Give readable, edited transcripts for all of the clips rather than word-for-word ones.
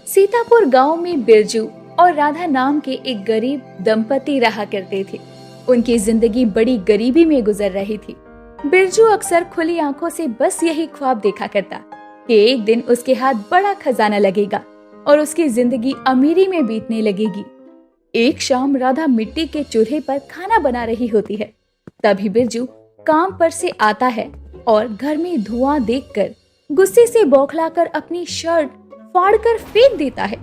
सीतापुर गांव में बिरजू और राधा नाम के एक गरीब दंपति रहा करते थे। उनकी जिंदगी बड़ी गरीबी में गुजर रही थी। बिरजू अक्सर खुली आंखों से बस यही ख्वाब देखा करता कि एक दिन उसके हाथ बड़ा खजाना लगेगा और उसकी जिंदगी अमीरी में बीतने लगेगी। एक शाम राधा मिट्टी के चूल्हे पर खाना बना रही होती है। तभी बिरजू काम पर से आता है और घर में धुआं देखकर गुस्से से बौखलाकर अपनी शर्ट फाड़कर फेंक देता है।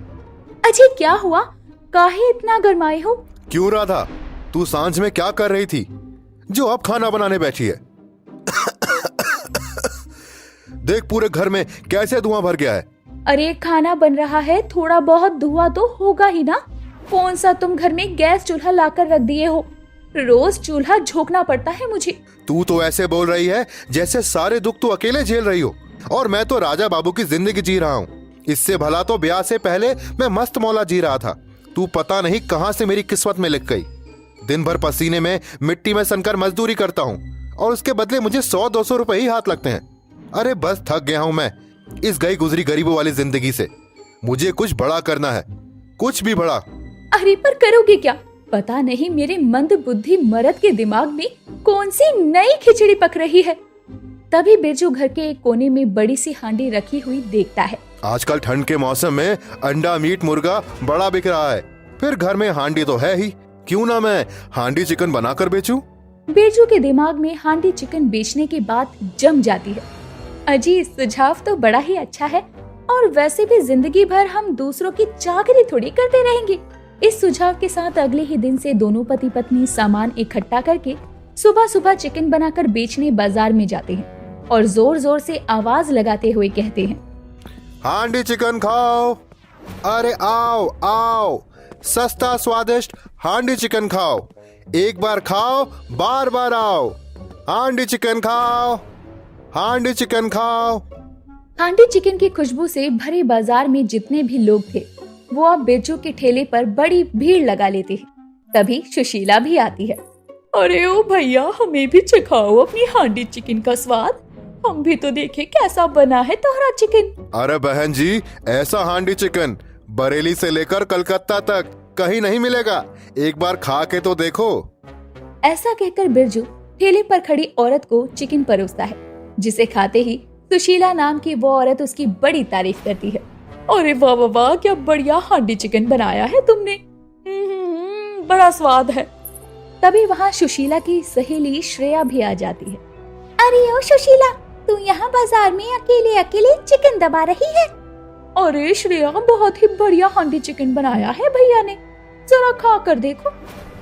अजी क्या हुआ? काहे इतना गरमाए हो? क्यों राधा, तू सांझ में क्या कर रही थी जो अब खाना बनाने बैठी है? देख पूरे घर में कैसे धुआं भर गया है। अरे खाना बन रहा है, थोड़ा बहुत धुआं तो होगा ही ना। कौन सा तुम घर में गैस चूल्हा लाकर रख दिए हो? रोज चूल्हा झोंकना पड़ता है मुझे। तू तो ऐसे बोल रही है जैसे सारे दुख तू अकेले झेल रही हो, और मैं तो राजा बाबू की जिंदगी जी रहा हूँ। इससे भला तो ब्याह से पहले मैं मस्त मौला जी रहा था। तू पता नहीं कहां से मेरी किस्मत में लिख गई। दिन भर पसीने में मिट्टी में सनकर मजदूरी करता हूँ और उसके बदले मुझे 100-200 रुपए ही हाथ लगते हैं। अरे बस थक गया हूं मैं इस गई गुजरी गरीबों वाली जिंदगी से। मुझे कुछ बड़ा करना है, कुछ भी बड़ा। अरे पर करोगे क्या? पता नहीं मेरे मंद बुद्धि मर्द के दिमाग में कौन सी नई खिचड़ी पक रही है। तभी बिरजू घर के एक कोने में बड़ी सी हांडी रखी हुई देखता है। आजकल ठंड के मौसम में अंडा मीट मुर्गा बड़ा बिक रहा है, फिर घर में हांडी तो है ही, क्यों ना मैं हांडी चिकन बनाकर बेचूं? बिरजू के दिमाग में हांडी चिकन बेचने की बात जम जाती है। अजी सुझाव तो बड़ा ही अच्छा है, और वैसे भी जिंदगी भर हम दूसरों की चाकरी थोड़ी करते रहेंगे। इस सुझाव के साथ अगले ही दिन से दोनों पति पत्नी सामान इकट्ठा करके सुबह सुबह चिकन बनाकर बेचने बाजार में जाते हैं और जोर जोर से आवाज लगाते हुए कहते हैं, हांडी चिकन खाओ, अरे आओ आओ, सस्ता स्वादिष्ट हांडी चिकन खाओ, एक बार खाओ बार बार आओ, हांडी चिकन खाओ, हांडी चिकन खाओ। हांडी चिकन की खुशबू से भरे बाजार में जितने भी लोग थे वो अब बिरजू के ठेले पर बड़ी भीड़ लगा लेते हैं। तभी सुशीला भी आती है। अरे ओ भैया, हमें भी चखाओ अपनी हांडी चिकन का स्वाद, हम भी तो देखें कैसा बना है तुम्हारा चिकन। अरे बहन जी, ऐसा हांडी चिकन बरेली से लेकर कलकत्ता तक कहीं नहीं मिलेगा, एक बार खा के तो देखो। ऐसा कहकर बिरजू ठेले पर खड़ी औरत को चिकन परोसता है, जिसे खाते ही सुशीला नाम की वो औरत उसकी बड़ी तारीफ करती है। अरे वाह वाह वाह, क्या बढ़िया हांडी चिकन बनाया है तुमने, बड़ा स्वाद है। तभी वहाँ सुशीला की सहेली श्रेया भी आ जाती है। अरे ओ सुशीला, तू यहाँ बाजार में अकेले अकेले चिकन दबा रही है? अरे श्रेया, बहुत ही बढ़िया हांडी चिकन बनाया है भैया ने, जरा खा कर देखो।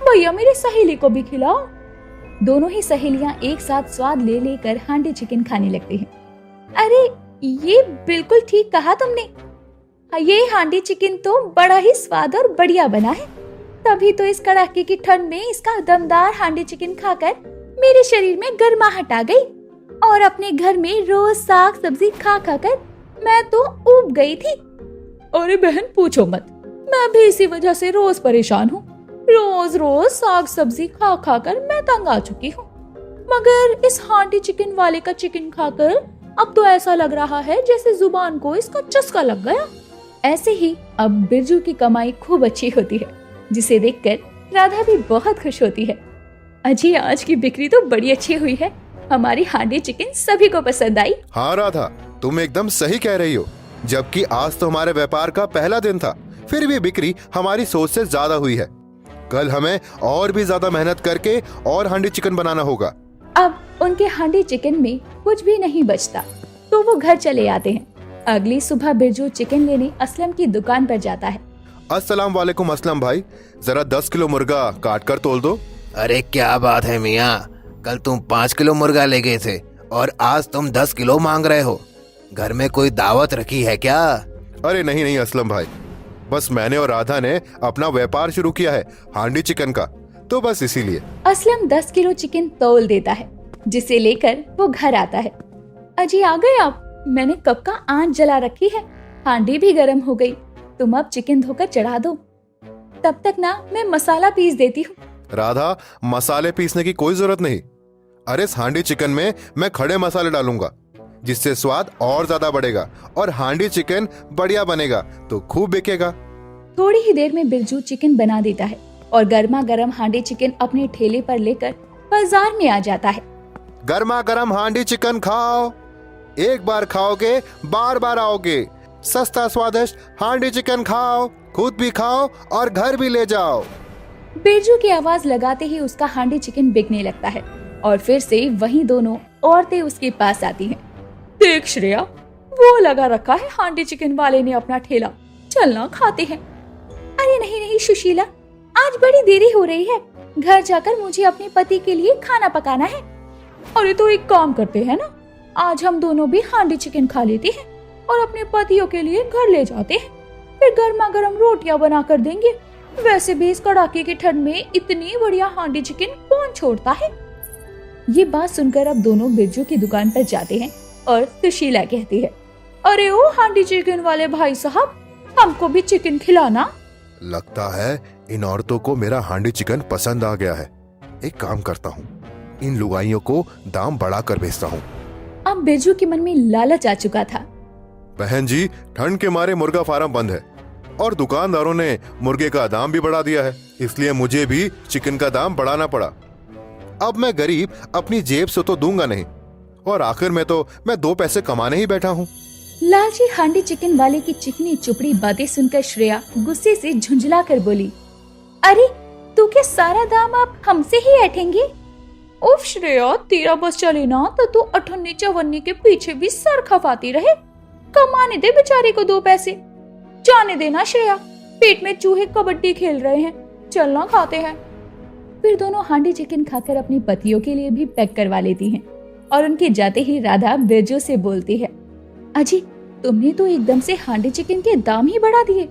भैया मेरी सहेली को भी खिलाओ। दोनों ही सहेलियां एक साथ स्वाद ले लेकर हांडी चिकन खाने लगते हैं। अरे ये बिल्कुल ठीक कहा तुमने, ये हांडी चिकन तो बड़ा ही स्वाद और बढ़िया बना है। तभी तो इस कड़ाके की ठंड में इसका दमदार हांडी चिकन खाकर मेरे शरीर में गर्माहट आ गई, और अपने घर में रोज साग सब्जी खा खा कर मैं तो ऊब गई थी। अरे बहन पूछो मत, मैं भी इसी वजह से रोज परेशान हूँ। रोज रोज साग सब्जी खा खा कर मैं तंग आ चुकी हूँ, मगर इस हांडी चिकन वाले का चिकन खाकर अब तो ऐसा लग रहा है जैसे जुबान को इसका चस्का लग गया। ऐसे ही अब बिरजू की कमाई खूब अच्छी होती है, जिसे देखकर राधा भी बहुत खुश होती है। अजी आज की बिक्री तो बड़ी अच्छी हुई है, हमारी हांडी चिकन सभी को पसंद आई। हाँ राधा, तुम एकदम सही कह रही हो। जबकि आज तो हमारे व्यापार का पहला दिन था, फिर भी बिक्री हमारी सोच से ज्यादा हुई है। कल हमें और भी ज्यादा मेहनत करके और हांडी चिकन बनाना होगा। अब उनके हांडी चिकन में कुछ भी नहीं बचता, तो वो घर चले आते हैं। अगली सुबह बिरजू चिकन लेने असलम की दुकान पर जाता है। अस्सलाम वालेकुम असलम भाई, जरा 10 किलो मुर्गा काट कर तोल दो। अरे क्या बात है मियाँ, कल तुम 5 किलो मुर्गा ले गए थे और आज तुम 10 किलो मांग रहे हो। घर में कोई दावत रखी है क्या? अरे नहीं नहीं असलम भाई, बस मैंने और राधा ने अपना व्यापार शुरू किया है हांडी चिकन का, तो बस इसीलिए। असलम 10 किलो चिकन तौल देता है, जिसे लेकर वो घर आता है। अजी आ गए आप? मैंने कब का आंच जला रखी है, हांडी भी गर्म हो गई, तुम अब चिकन धोकर चढ़ा दो, तब तक ना मैं मसाला पीस देती हूँ। राधा, मसाले पीसने की कोई जरूरत नहीं। अरे इस हांडी चिकन में मैं खड़े मसाले डालूंगा, जिससे स्वाद और ज्यादा बढ़ेगा और हांडी चिकन बढ़िया बनेगा तो खूब बिकेगा। थोड़ी ही देर में बिरजू चिकन बना देता है और गर्मा गर्म हांडी चिकन अपने ठेले पर लेकर बाजार में आ जाता है। गर्मा गर्म हांडी चिकन खाओ, एक बार खाओगे बार बार आओगे। सस्ता स्वादिष्ट हांडी चिकन खाओ, खुद भी खाओ और घर भी ले जाओ। बिरजू की आवाज लगाते ही उसका हांडी चिकन बिकने लगता है और फिर से वही दोनों औरतें उसके पास आती हैं। देख श्रेया, वो लगा रखा है हांडी चिकन वाले ने अपना ठेला, चलना खाते हैं। अरे नहीं नहीं सुशीला, आज बड़ी देरी हो रही है, घर जाकर मुझे अपने पति के लिए खाना पकाना है। अरे तो एक काम करते हैं ना, आज हम दोनों भी हांडी चिकन खा लेते हैं और अपने पतियों के लिए घर ले जाते हैं, फिर गर्मा गर्म रोटियां बना कर देंगे। वैसे भी इस कड़ाके की ठंड में इतनी बढ़िया हांडी चिकन कौन छोड़ता है। ये बात सुनकर अब दोनों बिरजू की दुकान पर जाते हैं और सुशीला कहती है, अरे ओ हांडी चिकन वाले भाई साहब, हमको भी चिकन खिलाना। लगता है इन औरतों को मेरा हांडी चिकन पसंद आ गया है। एक काम करता हूँ, इन लुगाइयों को दाम बढ़ा कर बेचता हूँ। अब बिरजू के मन में लालच आ चुका था। बहन जी, ठंड के मारे मुर्गा फार्म बंद है और दुकानदारों ने मुर्गे का दाम भी बढ़ा दिया है, इसलिए मुझे भी चिकन का दाम बढ़ाना पड़ा। अब मैं गरीब अपनी जेब से तो दूंगा नहीं और आखिर में तो मैं 2 पैसे कमाने ही बैठा हूँ। लालची हांडी चिकन वाले की चिकनी चुपड़ी बातें सुनकर श्रेया गुस्से से झुंझला कर बोली, अरे तू क्या सारा दाम आप हमसे ही ऐठेंगे? उफ श्रेया, तेरा बस चले ना तो तू अठन्नी चवन्नी के पीछे भी सर खपाती रहे। कमाने दे बेचारे को 2 पैसे। जाने देना श्रेया, पेट में चूहे कबड्डी खेल रहे हैं, चलना खाते हैं। फिर दोनों हांडी चिकन खाकर अपने पतियों के लिए भी पैक करवा लेती हैं और उनके जाते ही राधा बिरजू से बोलती है, अजी तुमने तो एकदम से हांडी चिकन के दाम ही बढ़ा दिए,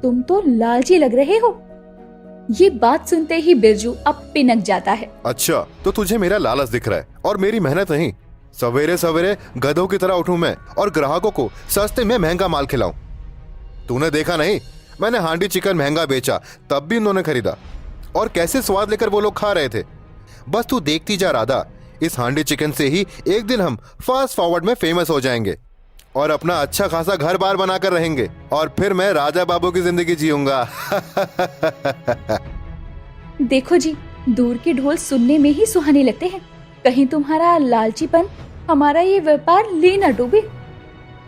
तुम तो लालची लग रहे हो। ये बात सुनते ही बिरजू अब पिनक जाता है। अच्छा, तो तुझे मेरा लालच दिख रहा है और मेरी मेहनत नहीं। सवेरे सवेरे गधों की तरह उठूं मैं और ग्राहकों को सस्ते में महंगा माल खिलाऊं। तूने देखा नहीं, मैंने हांडी चिकन महंगा बेचा तब भी उन्होंने खरीदा और कैसे स्वाद लेकर वो लोग खा रहे थे। बस तू देखती जा राधा, इस हांडी चिकन से ही एक दिन हम फास्ट फॉरवर्ड में फेमस हो जाएंगे और अपना अच्छा खासा घर बार बनाकर रहेंगे और फिर मैं राजा बाबू की जिंदगी जीऊंगा। देखो जी, दूर के ढोल सुनने में ही सुहाने लगते हैं, कहीं तुम्हारा लालचीपन हमारा ये व्यापार ले न डूबे।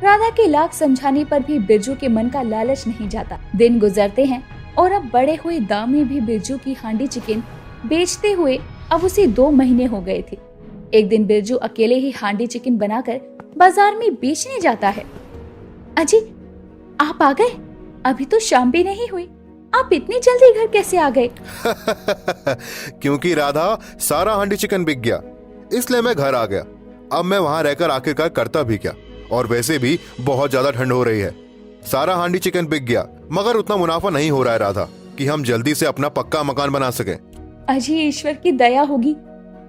राधा के लाख समझाने पर भी बिरजू के मन का लालच नहीं जाता। दिन गुजरते हैं और अब बढ़े हुए दाम में भी बिरजू की हांडी चिकन बेचते हुए अब उसे 2 महीने हो गए थे। एक दिन बिरजू अकेले ही हांडी चिकन बनाकर बाजार में बेचने जाता है। अजी आप आ गए, अभी तो शाम भी नहीं हुई, आप इतनी जल्दी घर कैसे आ गए? क्योंकि राधा सारा हांडी चिकन बिक गया, इसलिए मैं घर आ गया। अब मैं वहां रहकर आखिरकार करता भी क्या, और वैसे भी बहुत ज्यादा ठंड हो रही है। सारा हांडी चिकन बिक गया, मगर उतना मुनाफा नहीं हो रहा है राधा कि हम जल्दी से अपना पक्का मकान बना सके। अजी ईश्वर की दया होगी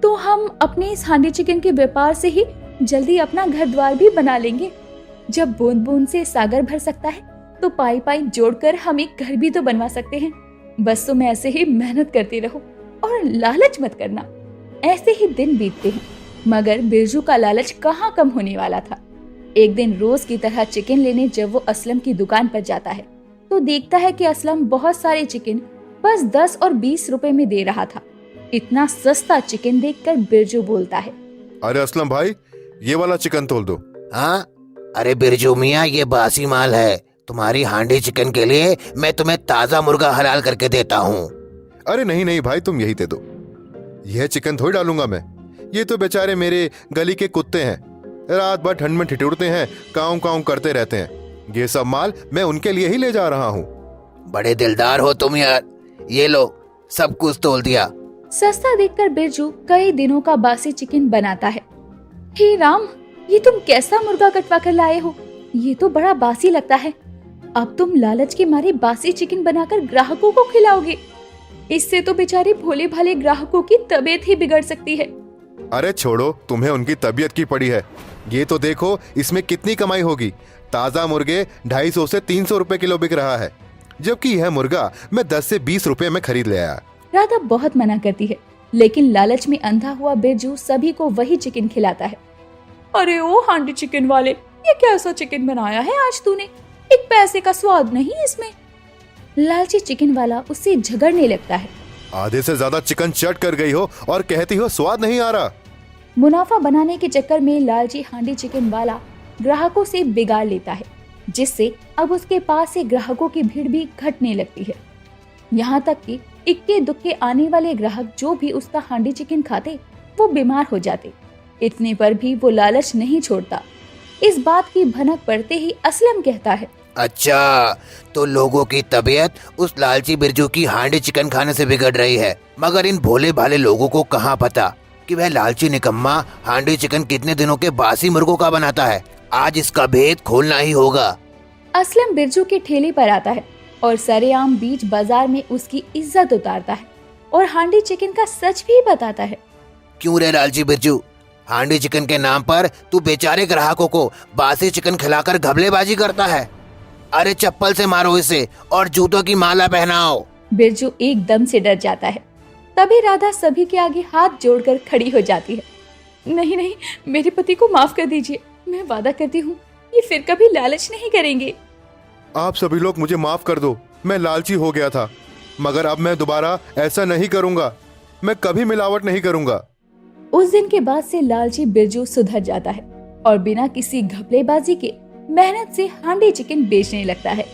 तो हम अपने इस हांडी चिकन के व्यापार से ही जल्दी अपना घर द्वार भी बना लेंगे। जब बूंद बूंद से सागर भर सकता है तो पाई पाई जोड़कर हम एक घर भी तो बनवा सकते हैं। बस तुम ऐसे ही मेहनत करते रहो और लालच मत करना। ऐसे ही दिन बीतते हैं, मगर बिरजू का लालच कहाँ कम होने वाला था। एक दिन रोज की तरह चिकन लेने जब वो असलम की दुकान पर जाता है तो देखता है कि असलम बहुत सारे चिकन बस 10 और 20 रुपए में दे रहा था। इतना सस्ता चिकन देखकर बिरजू बोलता है, अरे असलम भाई, ये वाला चिकन तोल दो। हाँ, अरे बिरजू मियाँ, ये बासी माल है। तुम्हारी हांडी चिकन के लिए मैं तुम्हें ताजा मुर्गा हलाल करके देता हूँ। अरे नहीं नहीं भाई, तुम यही दे दो। यह चिकन थोड़ी डालूंगा मैं, ये तो बेचारे मेरे गली के कुत्ते हैं, रात भर ठंड में ठिठुरते हैं, काऊ काऊ करते रहते हैं। ये सब माल मैं उनके लिए ही ले जा रहा हूँ। बड़े दिलदार हो तुम यार, ये लो सब कुछ तोल दिया। सस्ता देखकर बिरजू कई दिनों का बासी चिकन बनाता है। हे राम, ये तुम कैसा मुर्गा कटवा कर लाए हो? ये तो बड़ा बासी लगता है। अब तुम लालच के मारे बासी चिकन बनाकर ग्राहकों को खिलाओगे। इससे तो बेचारे भोले भाले ग्राहकों की तबीयत ही बिगड़ सकती है। अरे छोड़ो, तुम्हें उनकी तबीयत की पड़ी है। ये तो देखो इसमें कितनी कमाई होगी। ताजा मुर्गे 250 से 300 रुपए किलो बिक रहा है, जबकि यह मुर्गा मैं 10 से 20 रुपए में खरीद ले आया। राधा बहुत मना करती है, लेकिन लालच में अंधा हुआ बिरजू सभी को वही चिकन खिलाता है। अरे ओ हांडी चिकन वाले, ये कैसा चिकन बनाया है आज तूने? एक पैसे का स्वाद नहीं इसमें। लालची चिकन वाला उससे झगड़ने लगता है। आधे से ज्यादा चिकन चट कर गई हो और कहती हो स्वाद नहीं आ रहा। मुनाफा बनाने के चक्कर में लालची हांडी चिकन वाला ग्राहकों से बिगाड़ लेता है, जिससे अब उसके पास से ग्राहकों की भीड़ भी घटने लगती है। यहाँ तक कि इक्के दुक्के आने वाले ग्राहक जो भी उसका हांडी चिकन खाते वो बीमार हो जाते। इतने पर भी वो लालच नहीं छोड़ता। इस बात की भनक पड़ते ही असलम कहता है, अच्छा, तो लोगों की तबीयत उस लालची बिरजू की हांडी चिकन खाने से बिगड़ रही है, मगर इन भोले भाले लोगों को कहाँ पता कि वह लालची निकम्मा हांडी चिकन कितने दिनों के बासी मुर्गों का बनाता है। आज इसका भेद खोलना ही होगा। असलम बिरजू के ठेले पर आता है और सरेआम बीच बाजार में उसकी इज्जत उतारता है और हांडी चिकन का सच भी बताता है। क्यों रे लालची बिरजू, हांडी चिकन के नाम पर तू बेचारे ग्राहकों को बासी चिकन खिलाकर घबलेबाजी करता है। अरे चप्पल से मारो इसे और जूतों की माला पहनाओ। बिरजू एकदम से डर जाता है। तभी राधा सभी के आगे हाथ जोड़कर खड़ी हो जाती है। नहीं नहीं, मेरे पति को माफ कर दीजिए। मैं वादा करती हूँ ये फिर कभी लालच नहीं करेंगे। आप सभी लोग मुझे माफ कर दो, मैं लालची हो गया था, मगर अब मैं दोबारा ऐसा नहीं करूंगा। मैं कभी मिलावट नहीं करूंगा। उस दिन के बाद से लालची बिरजू सुधर जाता है और बिना किसी घपलेबाजी के मेहनत से हांडी चिकन बेचने लगता है।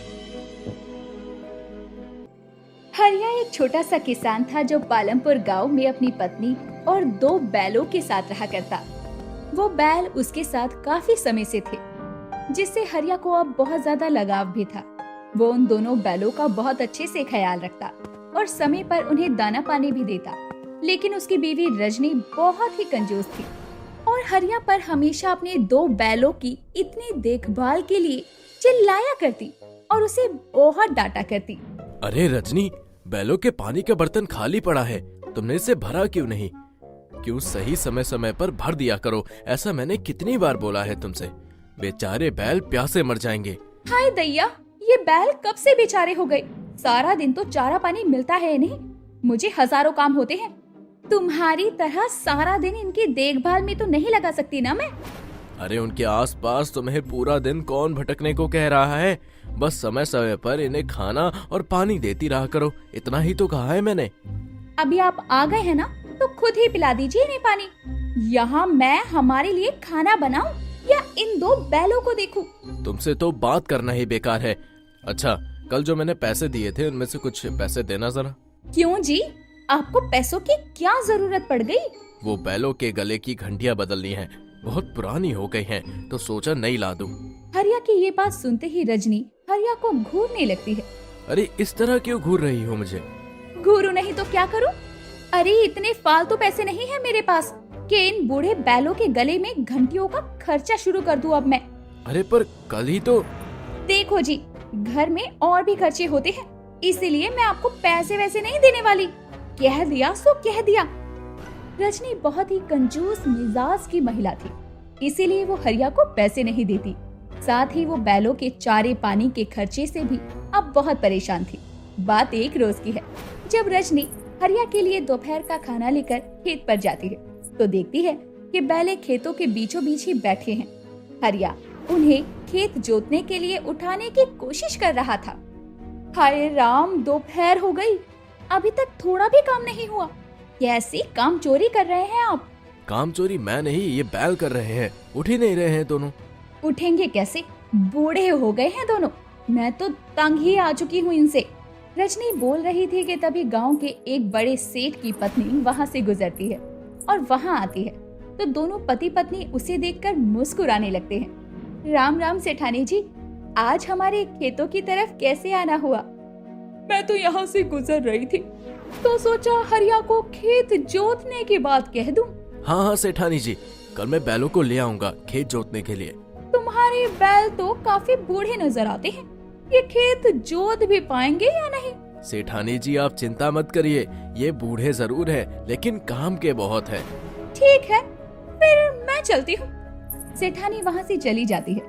हरिया एक छोटा सा किसान था जो पालमपुर गांव में अपनी पत्नी और 2 बैलों के साथ रहा करता। वो बैल उसके साथ काफी समय से थे, जिससे हरिया को अब बहुत ज्यादा लगाव भी था। वो उन दोनों बैलों का बहुत अच्छे से ख्याल रखता और समय पर उन्हें दाना पानी भी देता। लेकिन उसकी बीवी रजनी बहुत ही कंजूस थी और हरिया पर हमेशा अपने 2 बैलों की इतनी देखभाल के लिए चिल्लाया करती और उसे बहुत डांटा करती। अरे रजनी, बैलों के पानी का बर्तन खाली पड़ा है, तुमने इसे भरा क्यों नहीं? क्यों सही समय समय पर भर दिया करो, ऐसा मैंने कितनी बार बोला है तुमसे। बेचारे बैल प्यासे मर जाएंगे। हाय दैया, ये बैल कब से बेचारे हो गए? सारा दिन तो चारा पानी मिलता है नहीं, मुझे हजारों काम होते हैं। तुम्हारी तरह सारा दिन इनकी देखभाल में तो नहीं लगा सकती ना मैं। अरे उनके आसपास तुम्हें पूरा दिन कौन भटकने को कह रहा है? बस समय समय पर इन्हें खाना और पानी देती रहा करो, इतना ही तो कहा है मैंने। अभी आप आ गए हैं ना, तो खुद ही पिला दीजिए इन्हें पानी। यहाँ मैं हमारे लिए खाना बनाऊं या इन 2 बैलों को देखूं? तुमसे तो बात करना ही बेकार है। अच्छा, कल जो मैंने पैसे दिए थे उनमें से कुछ पैसे देना जरा। क्यों जी, आपको पैसों की क्या जरूरत पड़ गई? वो बैलों के गले की घंटियां बदलनी है, बहुत पुरानी हो गई हैं, तो सोचा नई ला दूं। हरिया की ये बात सुनते ही रजनी हरिया को घूरने लगती है। अरे इस तरह क्यों घूर रही हो मुझे? घूरू नहीं तो क्या करूं? अरे इतने फालतू पैसे नहीं है मेरे पास कि इन बूढ़े बैलों के गले में घंटियों का खर्चा शुरू कर दूं अब मैं। अरे पर कल ही तो। देखो जी, घर में और भी खर्चे होते हैं, इसीलिए मैं आपको पैसे वैसे नहीं देने वाली। कह दिया सो कह दिया। रजनी बहुत ही कंजूस मिजाज की महिला थी, इसीलिए वो हरिया को पैसे नहीं देती। साथ ही वो बैलों के चारे पानी के खर्चे से भी अब बहुत परेशान थी। बात एक रोज की है, जब रजनी हरिया के लिए दोपहर का खाना लेकर खेत पर जाती है तो देखती है कि बैले खेतों के बीचों बीच ही बैठे हैं। हरिया उन्हें खेत जोतने के लिए उठाने की कोशिश कर रहा था। हाय राम, दोपहर हो गई, अभी तक थोड़ा भी काम नहीं हुआ। कैसी काम चोरी कर रहे हैं आप? काम चोरी मैं नहीं, ये बैल कर रहे हैं। उठ ही नहीं रहे हैं दोनों। उठेंगे कैसे? बूढ़े हो गए हैं दोनों। मैं तो तंग ही आ चुकी हूँ इनसे। रजनी बोल रही थी कि तभी गांव के एक बड़े सेठ की पत्नी वहाँ से गुजरती है और वहाँ आती है तो दोनों पति पत्नी उसे देखकर मुस्कुराने लगते हैं। राम राम सेठानी जी, आज हमारे खेतों की तरफ कैसे आना हुआ? मैं तो यहाँ से गुजर रही थी तो सोचा हरिया को खेत जोतने की बात कह दूं। हाँ हाँ सेठानी जी, कल मैं बैलों को ले आऊंगा खेत जोतने के लिए। तुम्हारे बैल तो काफी बूढ़े नजर आते हैं, ये खेत जोत भी पाएंगे या नहीं? सेठानी जी आप चिंता मत करिए, ये बूढ़े जरूर हैं, लेकिन काम के बहुत है। ठीक है, फिर मैं चलती हूँ। सेठानी वहाँ से चली जाती है।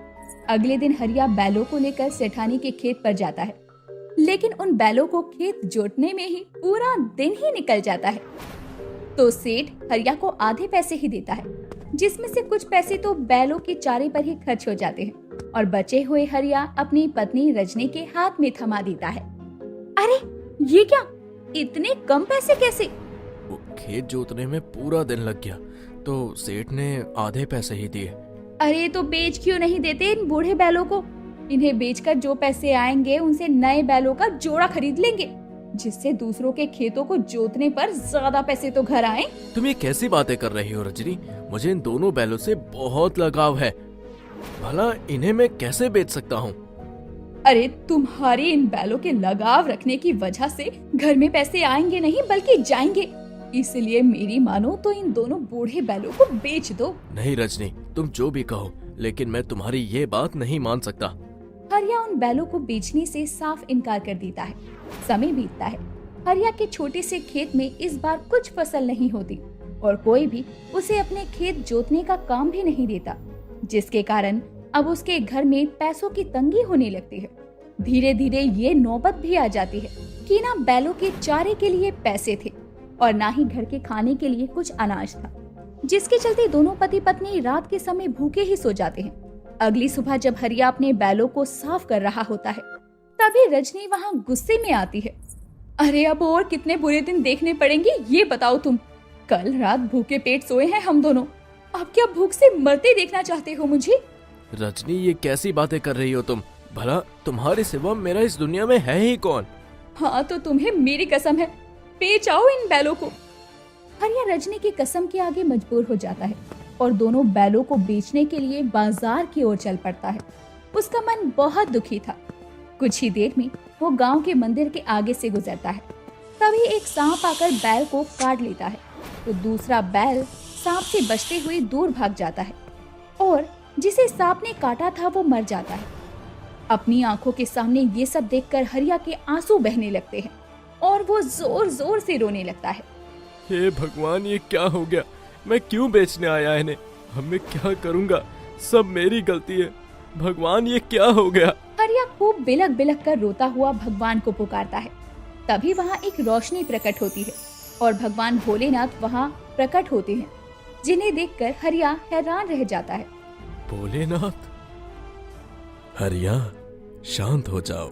अगले दिन हरिया बैलों को लेकर सेठानी के खेत पर जाता है, लेकिन उन बैलों को खेत जोतने में ही पूरा दिन ही निकल जाता है। तो सेठ हरिया को आधे पैसे ही देता है, जिसमें से कुछ पैसे तो बैलों के चारे पर ही खर्च हो जाते हैं और बचे हुए हरिया अपनी पत्नी रजनी के हाथ में थमा देता है। अरे ये क्या, इतने कम पैसे कैसे? वो खेत जोतने में पूरा दिन लग गया तो सेठ ने आधे पैसे ही दिए। अरे तो बेच क्यों नहीं देते इन बूढ़े बैलों को? इन्हें बेचकर जो पैसे आएंगे उनसे नए बैलों का जोड़ा खरीद लेंगे, जिससे दूसरों के खेतों को जोतने पर ज्यादा पैसे तो घर आए। तुम ये कैसी बातें कर रही हो रजनी? मुझे इन दोनों बैलों से बहुत लगाव है। भला इन्हें मैं कैसे बेच सकता हूँ? अरे तुम्हारी इन बैलों के लगाव रखने की वजह से घर में पैसे आएंगे नहीं बल्कि जाएंगे। इसलिए मेरी मानो तो इन दोनों बूढ़े बैलों को बेच दो। नहीं रजनी, तुम जो भी कहो, लेकिन मैं तुम्हारी ये बात नहीं मान सकता। हरिया उन बैलों को बेचने से साफ इनकार कर देता है। समय बीतता है। हरिया के छोटे से खेत में इस बार कुछ फसल नहीं होती और कोई भी उसे अपने खेत जोतने का काम भी नहीं देता, जिसके कारण अब उसके घर में पैसों की तंगी होने लगती है। धीरे धीरे ये नौबत भी आ जाती है कि ना बैलों के चारे के लिए पैसे थे और ना ही घर के खाने के लिए कुछ अनाज था, जिसके चलते दोनों पति पत्नी रात के समय भूखे ही सो जाते हैं। अगली सुबह जब हरिया अपने बैलों को साफ कर रहा होता है, तभी रजनी वहाँ गुस्से में आती है। अरे अब और कितने बुरे दिन देखने पड़ेंगे ये बताओ तुम? कल रात भूखे पेट सोए हैं हम दोनों, अब क्या भूख से मरते देखना चाहते हो मुझे? रजनी, ये कैसी बातें कर रही हो तुम? भला तुम्हारे सिवा मेरा इस दुनिया में है ही कौन? हाँ तो तुम्हें मेरी कसम है, बेच आओ इन बैलों को। हरिया रजनी की कसम के आगे मजबूर हो जाता है और दोनों बैलों को बेचने के लिए बाजार की ओर चल पड़ता है। उसका मन बहुत दुखी था। कुछ ही देर में वो गांव के मंदिर के आगे से गुजरता है। तभी एक सांप आकर बैल को काट लेता है तो दूसरा बैल सांप से बचते हुए दूर भाग जाता है और जिसे सांप ने काटा था वो मर जाता है। अपनी आंखों के सामने ये सब देखकर हरिया के आंसू बहने लगते हैं और वो जोर जोर से रोने लगता है। हे भगवान, ये क्या हो गया? मैं क्यों बेचने आया इन्हें? अब मैं क्या करूंगा? सब मेरी गलती है। भगवान, ये क्या हो गया? हरिया खूब बिलक बिलक कर रोता हुआ भगवान को पुकारता है। तभी वहाँ एक रोशनी प्रकट होती है और भगवान भोलेनाथ वहाँ प्रकट होते हैं, जिन्हें देखकर हरिया हैरान रह जाता है। भोलेनाथ? हरिया, शांत हो जाओ।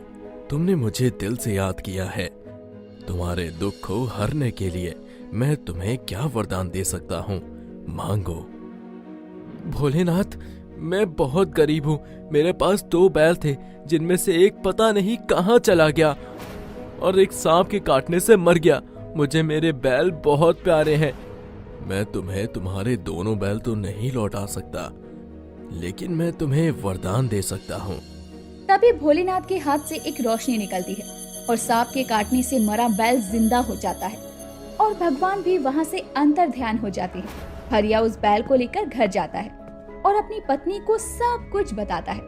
तुमने मुझे दिल से याद किया है। तुम्हारे दुख को हरने के लिए मैं तुम्हें क्या वरदान दे सकता हूँ, मांगो। भोलेनाथ, मैं बहुत गरीब हूँ। मेरे पास 2 बैल थे, जिनमें से एक पता नहीं कहाँ चला गया और एक सांप के काटने से मर गया। मुझे मेरे बैल बहुत प्यारे हैं। मैं तुम्हें तुम्हारे दोनों बैल तो नहीं लौटा सकता, लेकिन मैं तुम्हें वरदान दे सकता हूँ। तभी भोलेनाथ के हाथ से एक रोशनी निकलती है और सांप के काटने से मरा बैल जिंदा हो जाता है और भगवान भी वहाँ से अंतर ध्यान हो जाते हैं। हरिया उस बैल को लेकर घर जाता है और अपनी पत्नी को सब कुछ बताता है।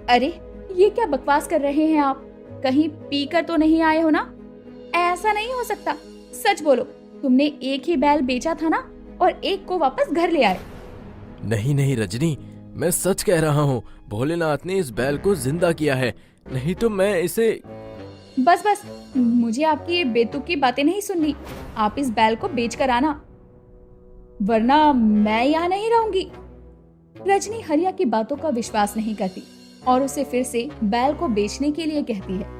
अरे ये क्या बकवास कर रहे हैं आप? कहीं पीकर तो नहीं आए हो ना? ऐसा नहीं हो सकता, सच बोलो। तुमने एक ही बैल बेचा था ना और एक को वापस घर ले आए? नहीं नहीं रजनी, मैं सच कह रहा हूँ। भोलेनाथ ने इस बैल को जिंदा किया है, नहीं तो मैं इसे। बस बस, मुझे आपकी ये बेतुकी बातें नहीं सुननी। आप इस बैल को बेच कर आना, वरना मैं यहाँ नहीं रहूंगी। रजनी हरिया की बातों का विश्वास नहीं करती और उसे फिर से बैल को बेचने के लिए कहती है।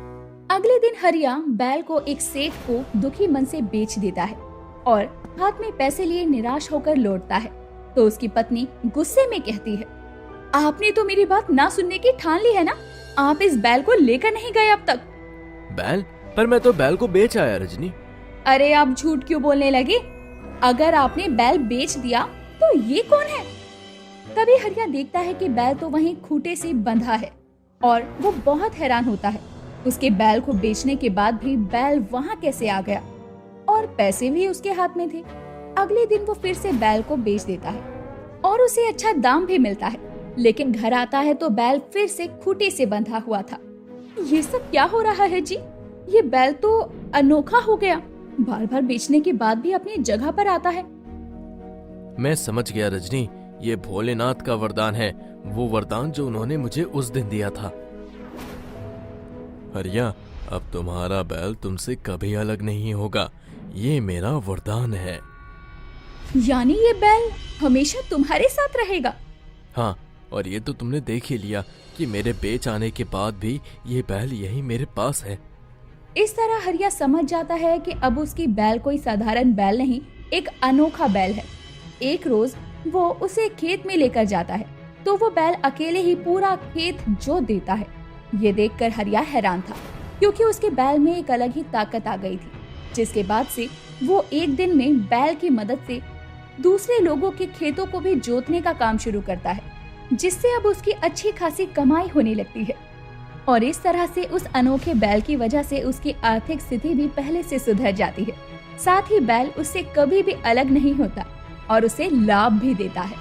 अगले दिन हरिया बैल को एक सेठ को दुखी मन से बेच देता है और हाथ में पैसे लिए निराश होकर लौटता है तो उसकी पत्नी गुस्से में कहती है, आपने तो मेरी बात ना सुनने की ठान ली है ना? आप इस बैल को लेकर नहीं गए अब तक। बैल? पर मैं तो बैल को बेच आया रजनी। अरे आप झूठ क्यों बोलने लगे? अगर आपने बैल बेच दिया तो ये कौन है? तभी हरिया देखता है कि बैल तो वहीं खूंटे से बंधा है और वो बहुत हैरान होता है। उसके बैल को बेचने के बाद भी बैल वहाँ कैसे आ गया और पैसे भी उसके हाथ में थे। अगले दिन वो फिर से बैल को बेच देता है और उसे अच्छा दाम भी मिलता है, लेकिन घर आता है तो बैल फिर से खूंटे से बंधा हुआ था। ये सब क्या हो रहा है जी? ये बैल तो अनोखा हो गया, बार बार बेचने के बाद भी अपनी जगह पर आता है। मैं समझ गया रजनी, ये भोलेनाथ का वरदान है, वो वरदान जो उन्होंने मुझे उस दिन दिया था। हरिया, अब तुम्हारा बैल तुमसे कभी अलग नहीं होगा, ये मेरा वरदान है। यानी ये बैल हमेशा तुम्हारे साथ रहेगा? हाँ, और ये तो तुमने देख ही लिया कि मेरे बेच आने के बाद भी ये बैल यही मेरे पास है। इस तरह हरिया समझ जाता है कि अब उसकी बैल कोई साधारण बैल नहीं, एक अनोखा बैल है। एक रोज वो उसे खेत में लेकर जाता है तो वो बैल अकेले ही पूरा खेत जोत देता है। ये देखकर हरिया हैरान था, क्योंकि उसके बैल में एक अलग ही ताकत आ गई थी, जिसके बाद से वो एक दिन में बैल की मदद से दूसरे लोगों के खेतों को भी जोतने का काम शुरू करता है, जिससे अब उसकी अच्छी खासी कमाई होने लगती है। और इस तरह से उस अनोखे बैल की वजह से उसकी आर्थिक स्थिति भी पहले से सुधर जाती है। साथ ही बैल उससे कभी भी अलग नहीं होता और उसे लाभ भी देता है।